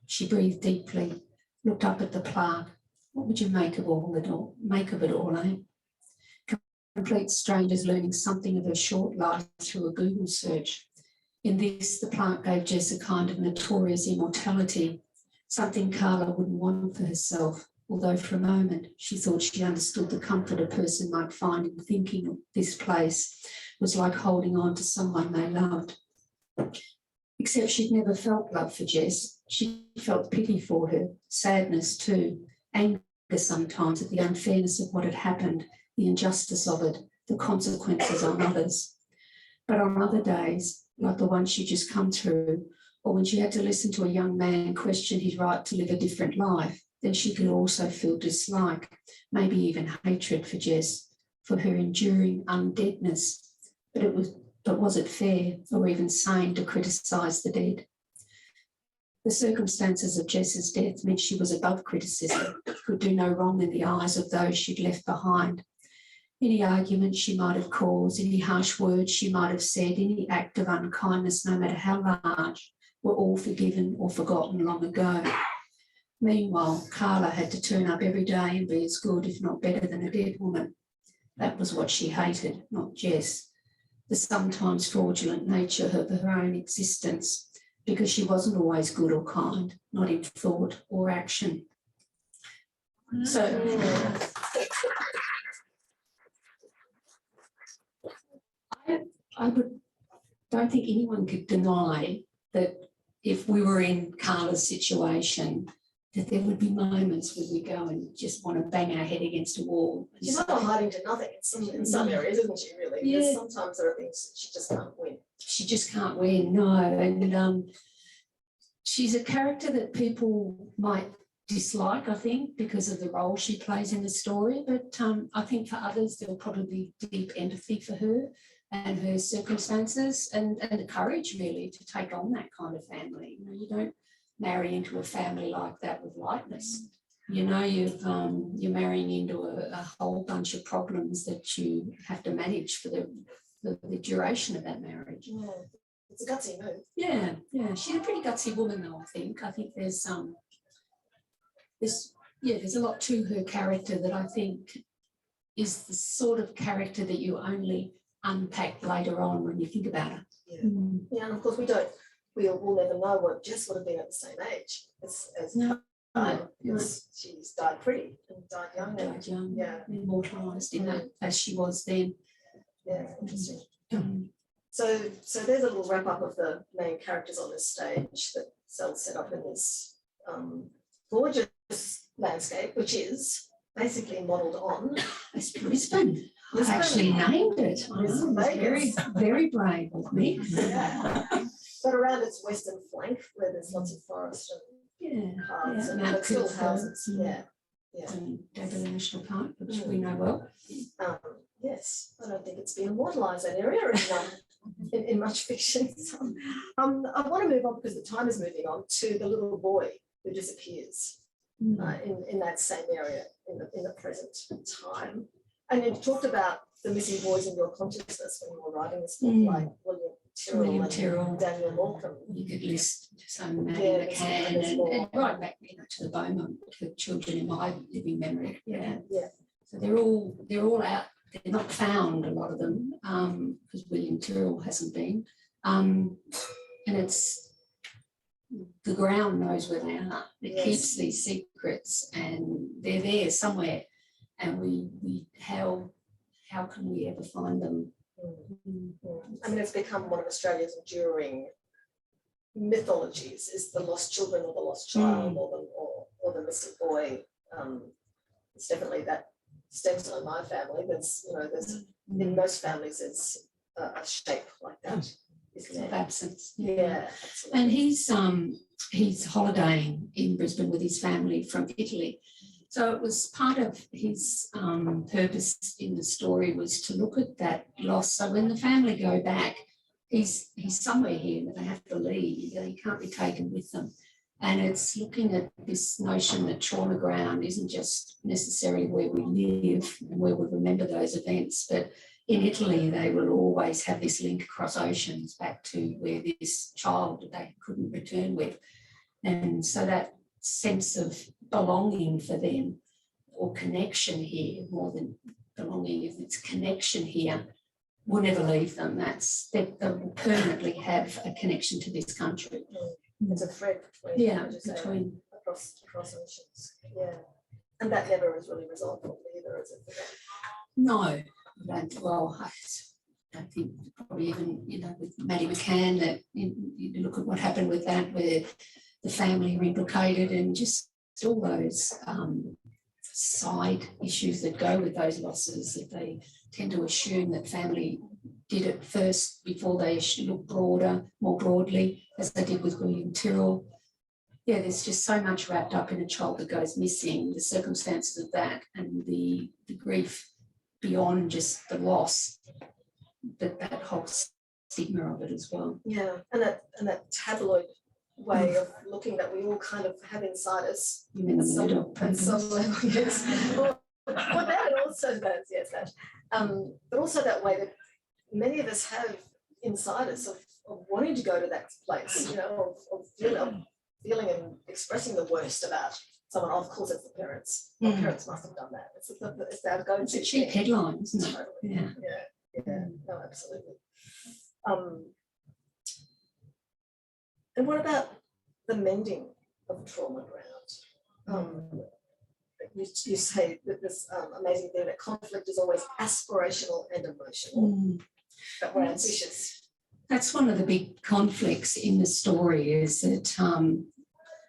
She breathed deeply, looked up at the plaque. What would you make of it all, eh? Complete strangers learning something of her short life through a Google search. In this, the plaque gave Jess a kind of notorious immortality, something Carla wouldn't want for herself, although for a moment she thought she understood the comfort a person might find in thinking of this place was like holding on to someone they loved. Except she'd never felt love for Jess. She felt pity for her, sadness too, anger sometimes at the unfairness of what had happened, the injustice of it, the consequences on others. But on other days, like the one she'd just come through, or when she had to listen to a young man question his right to live a different life, then she could also feel dislike, maybe even hatred for Jess, for her enduring undeadness. But was it fair or even sane to criticise the dead? The circumstances of Jess's death meant she was above criticism, could do no wrong in the eyes of those she'd left behind. Any argument she might have caused, any harsh words she might have said, any act of unkindness, no matter how large, were all forgiven or forgotten long ago. Meanwhile, Carla had to turn up every day and be as good, if not better, than a dead woman. That was what she hated, not Jess. The sometimes fraudulent nature of her own existence, because she wasn't always good or kind, not in thought or action. So, don't think anyone could deny that if we were in Carla's situation, that there would be moments when we go and just want to bang our head against a wall.
She's not hiding to nothing in some areas, isn't she, really?
Yeah.
Because sometimes there are things that she just can't win.
She just can't win, no. And she's a character that people might dislike, I think, because of the role she plays in the story. But I think for others, there'll probably be deep empathy for her and her circumstances and the courage, really, to take on that kind of family. You know, you don't marry into a family like that with lightness. You know, you're marrying into a whole bunch of problems that you have to manage for the duration of that marriage.
Yeah. It's a gutsy move.
Yeah, she's a pretty gutsy woman, though. I think there's a lot to her character that I think is the sort of character that you only unpack later on when you think about her.
Yeah, yeah, and of course we'll never know what Jess would have been at the same age as
No,
because she's died pretty and died young.
died young,
Yeah,
immortalised in that as she was then.
yeah, interesting. So there's a little wrap up of the main characters on this stage that Sel's set up in this gorgeous landscape, which is basically modelled on
Brisbane. I actually named it. I know, it was very, very brave of me.
Yeah. But around its western flank, where there's lots of forest and paths and but still houses. Yeah.
And Dover National Park, which we know well.
Yes, I don't think it's been immortalised, that area in much fiction. So, I want to move on because the time is moving on to the little boy who disappears in that same area in the present time. And you talked about the missing boys in your consciousness when you were writing this book, like William Tyrrell and Daniel Malcolm.
You could list some Maddie McCann and right back to the Beaumont, the children in my living memory. Yeah. So they're all out. They're not found, a lot of them, because William Tyrrell hasn't been. And it's the ground knows where they are. It keeps these secrets, and they're there somewhere. And we how can we ever find them?
I mean, it's become one of Australia's enduring mythologies: is the lost children or the lost child or the missing boy. It's definitely that stems on my family. There's in most families there's a shape like that.
Of absence.
Yeah, absolutely.
And he's holidaying in Brisbane with his family from Italy. So it was part of his purpose in the story was to look at that loss. So when the family go back, he's somewhere here that they have to leave, he can't be taken with them. And it's looking at this notion that trauma ground isn't just necessarily where we live and where we remember those events, but in Italy, they will always have this link across oceans back to where this child that they couldn't return with. And so that sense of belonging for them, or connection here, more than belonging, if it's connection here, will never leave them. They will permanently have a connection to this country.
It's a thread between,
Yeah,
as you say,
between.
across oceans. Yeah. And that never is really resolved either, is it? For them?
No, well, I don't think probably even, with Maddie McCann, that you look at what happened with that, where the family were implicated, and just all those side issues that go with those losses, that they tend to assume that family did it first before they look more broadly, as they did with William Tyrrell. Yeah, there's just so much wrapped up in a child that goes missing, the circumstances of that, and the grief beyond just the loss, that whole stigma of it as well.
Yeah, and that tabloid way of looking that we all kind of have inside us.
You mean the murder?
At some level, yes. Well, that also does, yes, that. But also that way that many of us have inside us of wanting to go to that place, of feeling and expressing the worst about someone. Of course, it's the parents. The parents must have done that. It's our go-to.
It's a cheap headline, isn't it?
Totally. Yeah. No, absolutely. And what about the mending of trauma ground? You say that this amazing thing that conflict is always aspirational and emotional, but we're ambitious.
That's one of the big conflicts in the story, is that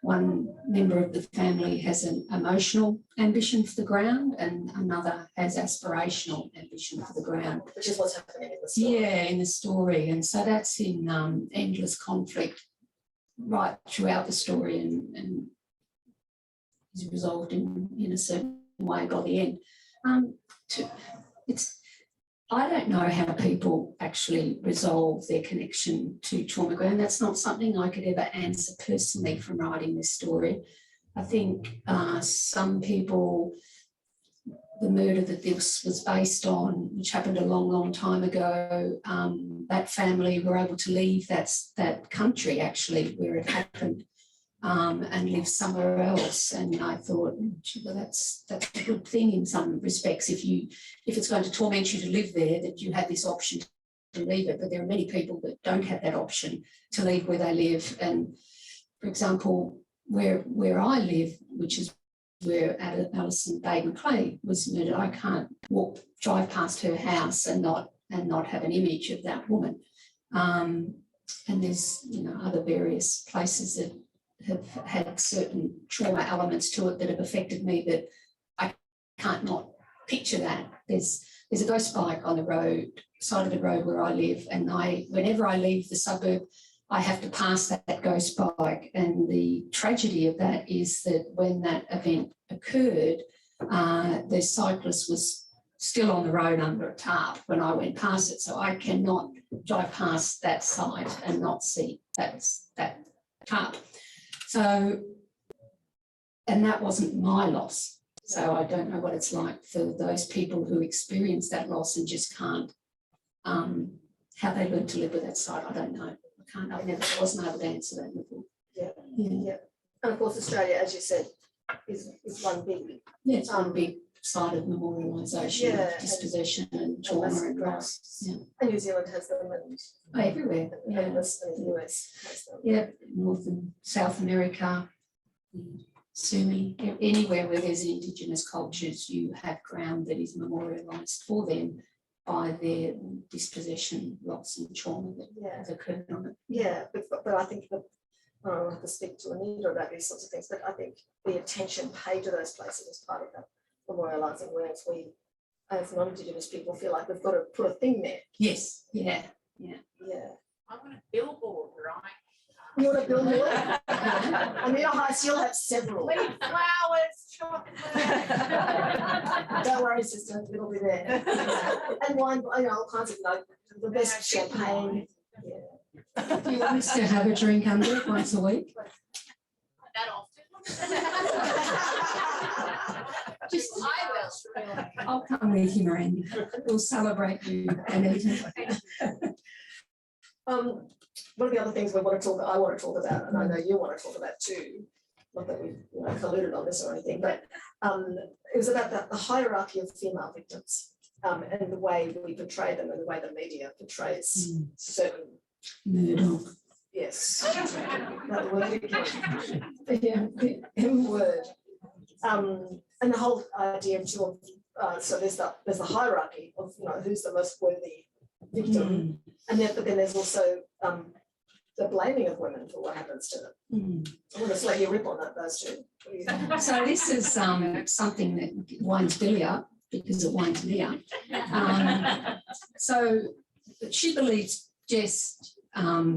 one member of the family has an emotional ambition for the ground and another has aspirational ambition for the ground.
Which is what's happening in the story.
Yeah, in the story. And so that's in endless conflict right throughout the story, and is resolved in a certain way by the end. I don't know how people actually resolve their connection to trauma ground. That's not something I could ever answer personally from writing this story. I think some people, the murder that this was based on, which happened a long, long time ago, that family were able to leave that country actually where it happened, and live somewhere else. And I thought, well, that's a good thing in some respects. If it's going to torment you to live there, that you have this option to leave it. But there are many people that don't have that option to leave where they live. And for example, where I live, which is where Alison Baden-Clay was murdered, I can't drive past her house and not have an image of that woman. And there's other various places that have had certain trauma elements to it that have affected me that I can't not picture that. There's a ghost bike on the side of the road where I live, and whenever I leave the suburb, I have to pass that ghost bike. And the tragedy of that is that when that event occurred, the cyclist was still on the road under a tarp when I went past it. So I cannot drive past that site and not see that tarp. So, and that wasn't my loss. So I don't know what it's like for those people who experience that loss and just can't, how they learn to live with that site. I don't know. I wasn't able to answer that before. Yeah.
And of course, Australia, as you said, is one big.
Yeah, it's one big side of memorialisation, of dispossession and trauma and loss. Yeah.
And New Zealand has them, and
everywhere.
And the US has them.
Yeah, North and South America, Sumi, anywhere where there's Indigenous cultures, you have ground that is memorialised for them by their dispossession, loss and trauma that has occurred on it.
Yeah, but I think that I don't have to speak to Anita about these sorts of things, but I think the attention paid to those places is part of that memorialising, whereas we, as non-Indigenous people, feel like we've got to put a thing there.
Yes, yeah.
I want a billboard, right?
You want a billboard? Anita Heights, you'll have several.
Leaf flowers, chocolate.
Don't worry, sister, it'll be there. And wine, all kinds of the best champagne.
Do you want us to have a drink under it once a week?
That often.
Just,
I will.
I'll come with you, Miranda. We'll celebrate you, Anita.
One of the other things I want to talk about, and I know you want to talk about too, not that we colluded on this or anything, but it was about the hierarchy of female victims and the way we portray them and the way the media portrays certain.
Murder.
Yes, that word again. Yeah, the M word. And the whole idea of so there's the hierarchy of who's the most worthy victim, and then but then there's also the blaming of women for what happens to them. I want to slap your rip on that, those two.
So this is something that winds Billie up because it winds me up. So she believes Jess,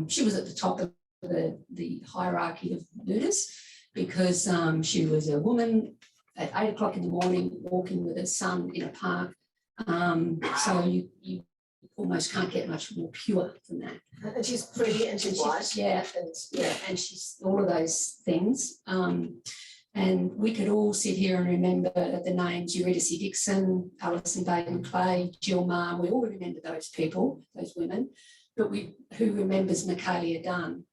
she was at the top of the hierarchy of murders because she was a woman at 8 o'clock in the morning walking with her son in a park. So you almost can't get much more pure than that.
And she's pretty and she's white.
Yeah, and she's all of those things. And we could all sit here and remember the names Eurydice Dixon, Alison Baden Clay, Jill Marr. We all remember those people, those women. But who remembers Michaelia Dunn?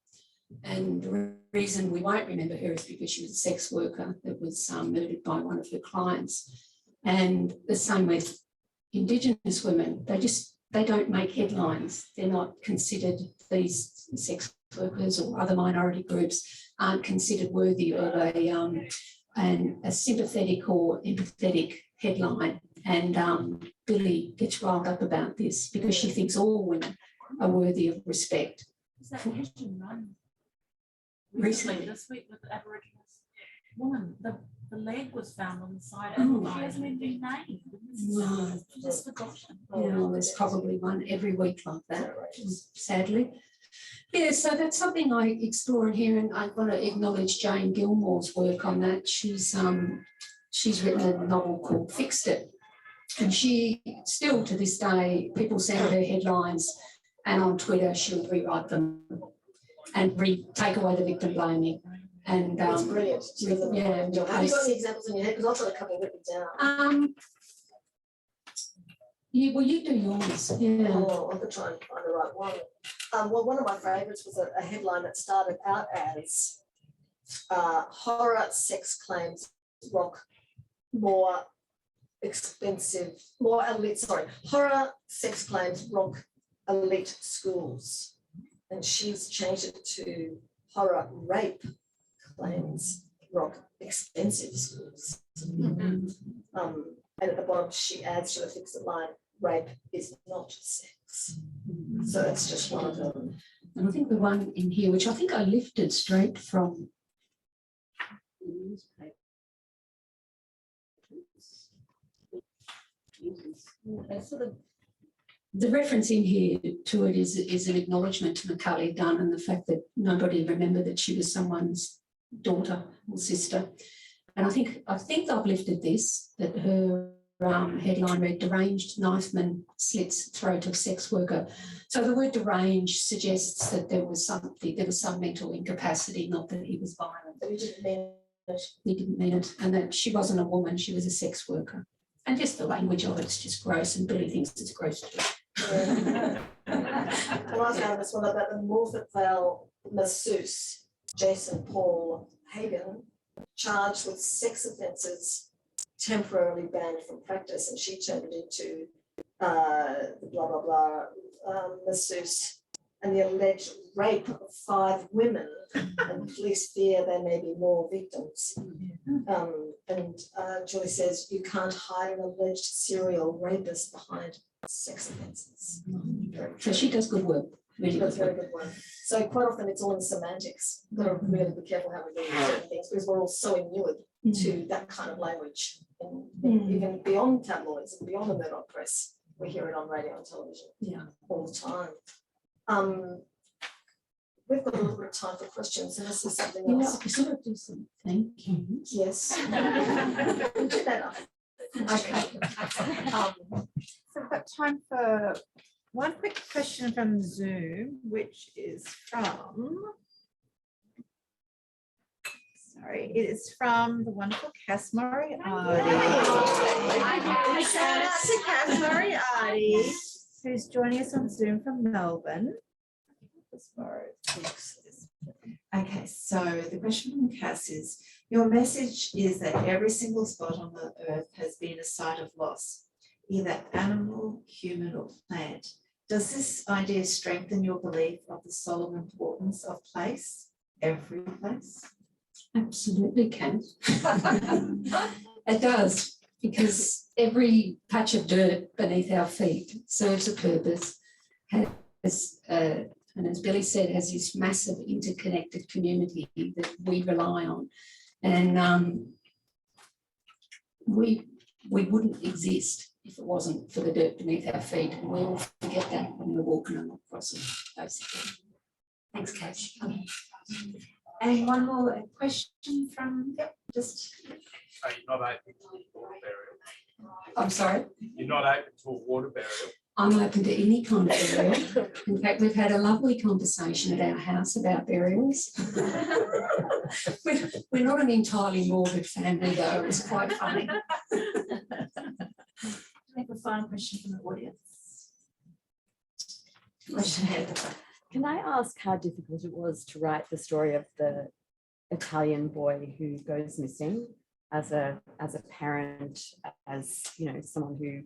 And the reason we won't remember her is because she was a sex worker that was murdered by one of her clients. And the same with Indigenous women. They don't make headlines. They're not considered, these sex workers or other minority groups aren't considered worthy of a sympathetic or empathetic headline. And Billie gets riled up about this because she thinks all women are worthy of respect.
Is that question run
Recently.
this week with the Aboriginals woman? The leg was found on the side
Oh.
and she hasn't even been named.
No.
Just forgotten.
Yeah, there's probably one every week like that, sadly. Yeah, so that's something I explore in here, and I want to acknowledge Jane Gilmore's work on that. She's written a novel called Fixed It, and she still to this day, people send her headlines, and on Twitter she'll rewrite them and take away the victim blaming. And
It's brilliant. She does a
yeah,
brilliant job. Have you got any examples in your head? Because I've got a couple written down.
Yeah, well, you do yours. Yeah.
Oh, I could try and find the right one. Well, one of my favourites was a headline that started out as horror sex claims rock more expensive, more elite, horror sex claims rock elite schools. And she's changed it to horror rape claims rock expensive schools. And at the bottom, she adds to the Fix It line, rape is not sex. So it's just one of them.
And I think the one in here, which I think I lifted straight from the newspaper. The reference in here to it is an acknowledgement to Michaelia Dunn and the fact that nobody remembered that she was someone's daughter or sister. And I think I've lifted this, that her headline read, deranged knifeman slits throat of sex worker. So the word deranged suggests that there was some mental incapacity, not that he was violent.
But you didn't mean it.
He didn't mean it, and that she wasn't a woman, she was a sex worker. And just the language of it's just gross, and Billie thinks it's gross too.
Yeah. And I found this one about the Norfolk Vale masseuse, Jess and Paul Hagen, charged with sex offences, temporarily banned from practice, and she turned it into the blah blah blah masseuse and the alleged rape of 5 women, and police fear there may be more victims. And Julie says you can't hide an alleged serial rapist behind sex offences.
So she does good work. Really
That's
good
very
work.
good one. So quite often it's all in semantics. We've got to really be careful how we do certain things because we're all so inured to that kind of language. And even beyond tabloids and beyond the Murdoch press, we hear it on radio and television all the time. We've got a little bit of time for questions, and this is something else.
Yeah, we sort of do some thank yous.
Yes. We'll do that up. Okay.
So we've got time for one quick question from Zoom, which is from, sorry, it is from the wonderful Cass Moriarty. Shout out to Cass Moriarty, who's joining us on Zoom from Melbourne. As far as books is.
Okay, so the question from Cass is, your message is that every single spot on the earth has been a site of loss, either animal, human or plant. Does this idea strengthen your belief of the solemn importance of place, every place?
Absolutely can. It does, because every patch of dirt beneath our feet serves a purpose, has, and as Billie said, has this massive interconnected community that we rely on. And we wouldn't exist if it wasn't for the dirt beneath our feet. And we all forget that when we're walking across it, basically. Thanks, Cash.
And one more question from, just.
So you're not open to a water burial?
I'm sorry?
You're not open to a water burial?
I'm open to any kind of burial. In fact, we've had a lovely conversation at our house about burials. We're not an entirely morbid family, though. It was quite funny.
I have a final question from the audience. Question here.
Can I ask how difficult it was to write the story of the Italian boy who goes missing as a parent, as someone who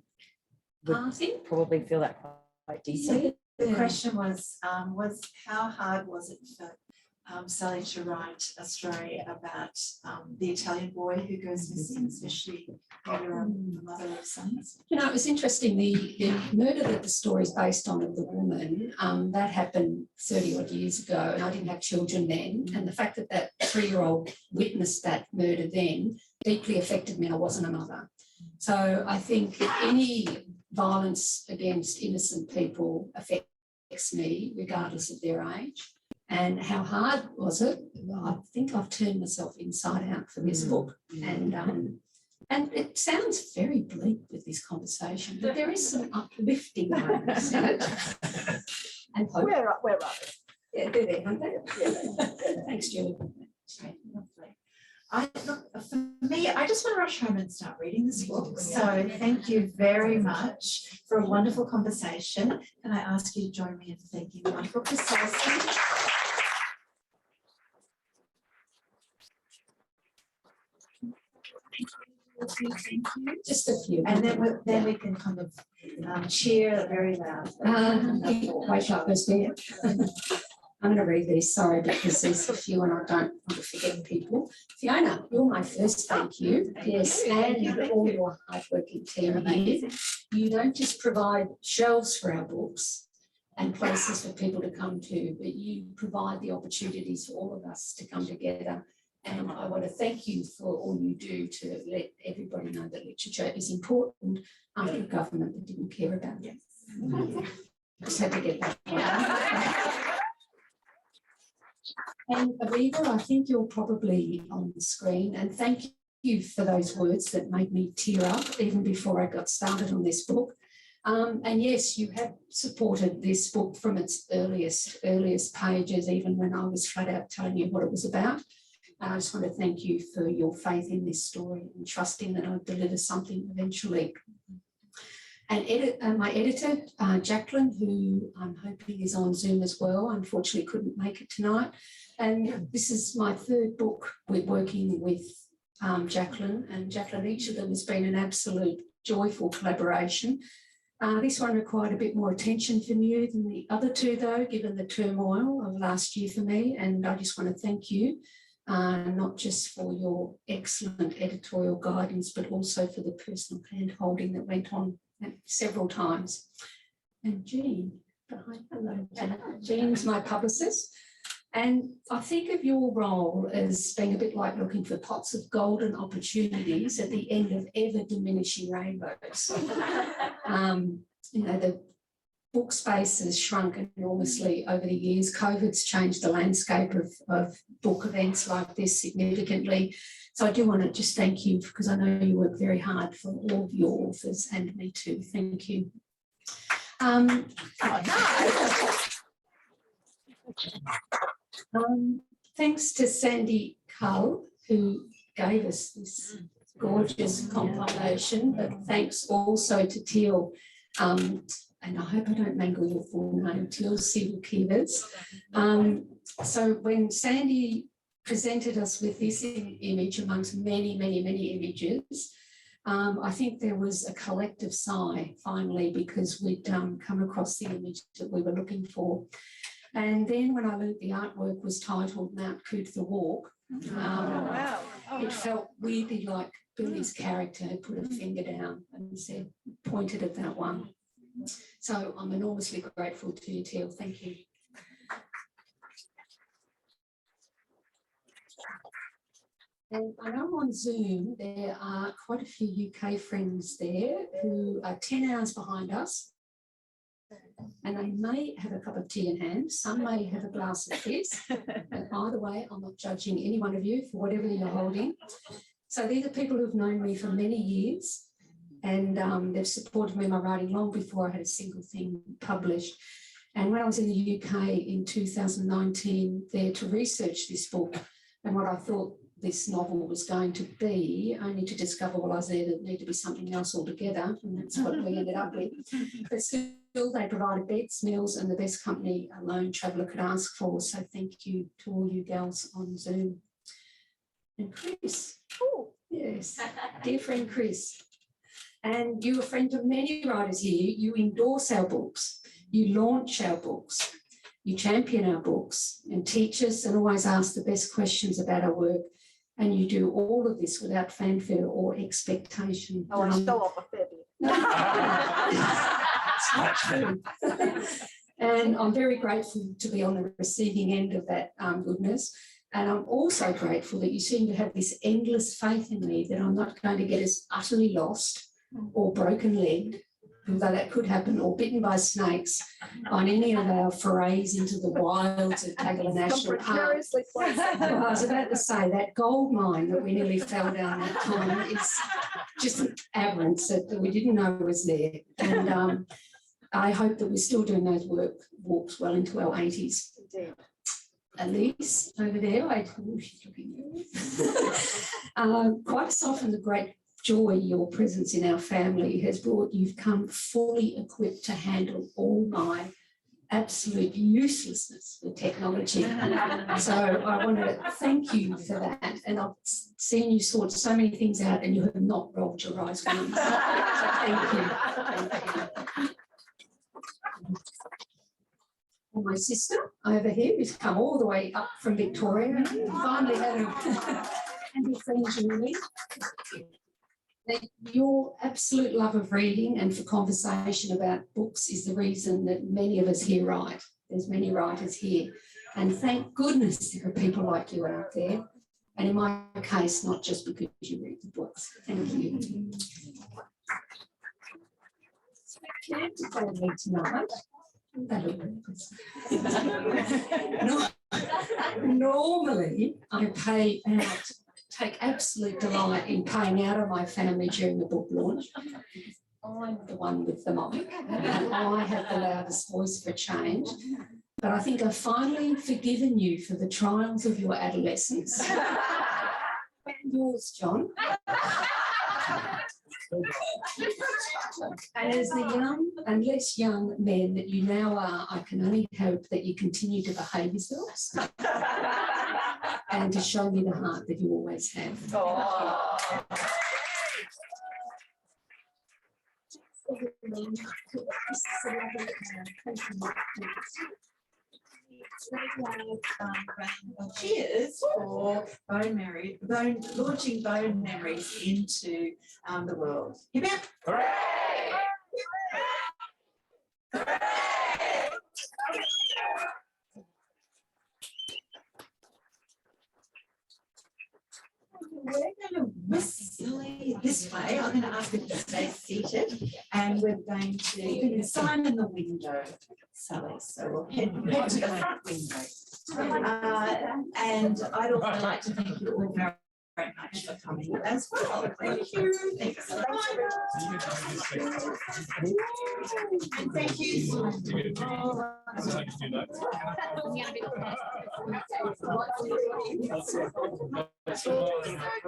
would probably feel that quite deeply?
The question was how hard was it for Sally to write a story about the Italian boy who goes missing, especially when you're a mother of sons?
It was interesting. The murder that the story is based on of the woman, that happened 30 odd years ago, and I didn't have children then. And the fact that that 3-year-old witnessed that murder then deeply affected me. I wasn't a mother. So I think any violence against innocent people affects me regardless of their age. And how hard was it? I think I've turned myself inside out for this book. And it sounds very bleak with this conversation, but there is some uplifting moments in it. And hope.
Where are they?
Yeah, they're there, aren't they? Yeah. Thanks, Julie.
For me, I just want to rush home and start reading this book. So thank you very much for a wonderful conversation. Can I ask you to join me in thanking the wonderful Kristina Olsson? Thank you.
Just a few.
And then we can kind of cheer very loud.
Wake up, Christine. I'm going to read these, sorry, because there's a few and I don't want to forget people. Fiona, you're my first thank you. Yes, and all your hardworking team here. You don't just provide shelves for our books and places for people to come to, but you provide the opportunities for all of us to come together. And I want to thank you for all you do to let everybody know that literature is important after a government that didn't care about it. Just had to get that. And Aviva, I think you're probably on the screen, and thank you for those words that made me tear up even before I got started on this book. And yes, you have supported this book from its earliest pages, even when I was flat out telling you what it was about. And I just want to thank you for your faith in this story and trusting that I'll deliver something eventually. And my editor, Jacqueline, who I'm hoping is on Zoom as well, unfortunately couldn't make it tonight. And this is my third book we're working with Jacqueline. And Jacqueline, each of them has been an absolute joyful collaboration. This one required a bit more attention from you than the other two, though, given the turmoil of last year for me. And I just want to thank you, not just for your excellent editorial guidance, but also for the personal hand-holding that went on several times. And Jean, hello, Jean's my publicist. And I think of your role as being a bit like looking for pots of golden opportunities at the end of ever diminishing rainbows. The book space has shrunk enormously over the years. COVID's changed the landscape of book events like this significantly. So I do want to just thank you, because I know you work very hard for all of your authors and me too. Thank you. Thanks to Sandy Cull, who gave us this gorgeous compilation, but thanks also to Teal, and I hope I don't mangle your full name, Teal Sivukivas. So when Sandy presented us with this image amongst many, many, many images, I think there was a collective sigh finally, because we'd come across the image that we were looking for. And then when I learned the artwork was titled Mount Coot the Walk, it felt weirdly like Billie's character had put a finger down and said, pointed at that one. So I'm enormously grateful to you, Teal. Thank you. And I know on Zoom there are quite a few UK friends there who are 10 hours behind us. And they may have a cup of tea in hand, some may have a glass of this. And either way, I'm not judging any one of you for whatever you're holding. So these are people who've known me for many years, and they've supported me in my writing long before I had a single thing published. And when I was in the UK in 2019 there to research this book and what I thought this novel was going to be, only to discover, well, I was there to need to be something else altogether, and that's what we ended up with. But still, they provided beds, meals, and the best company a lone traveller could ask for. So thank you to all you gals on Zoom. And Chris, yes, dear friend Chris. And you're a friend of many writers here. You endorse our books, you launch our books, you champion our books and teach us and always ask the best questions about our work. And you do all of this without fanfare or expectation.
Oh, I show off a fair bit.
It's not true. And I'm very grateful to be on the receiving end of that goodness. And I'm also grateful that you seem to have this endless faith in me that I'm not going to get as utterly lost or broken-legged, although that could happen, or bitten by snakes on any of our forays into the wilds of Tagala National Park. I was about to say that gold mine that we nearly fell down that time is just an aberrance that we didn't know was there. And I hope that we're still doing those walks well into our 80s.
Indeed.
Elise over there, she's looking quite as often the great joy your presence in our family has brought. You've come fully equipped to handle all my absolute uselessness with technology. So I want to thank you for that. And I've seen you sort so many things out and you have not rolled your eyes once. So thank you. Thank you. And my sister over here, who's come all the way up from Victoria, finally had her and your friend Julie. Your absolute love of reading and for conversation about books is the reason that many of us here write. There's many writers here. And thank goodness there are people like you out there. And in my case, not just because you read the books. Thank you. Tonight. Normally, I take absolute delight in paying out of my family during the book launch. I'm the one with the mic, and I have the loudest voice for a change. But I think I've finally forgiven you for the trials of your adolescence. And yours, John. And as the young and less young men that you now are, I can only hope that you continue to behave yourselves and to show me the heart that you always have.
Cheers for launching Bone Memories into the world. Hip hip.
Hooray!
We're going to whisk Sally this way. I'm going to ask her to stay seated, and we're going to sign in the window, Sally. So we'll head to the front window. And I'd also like to thank you all very, very much for coming as well. Thank you. Thanks. And thank you.
I'm gonna be the first.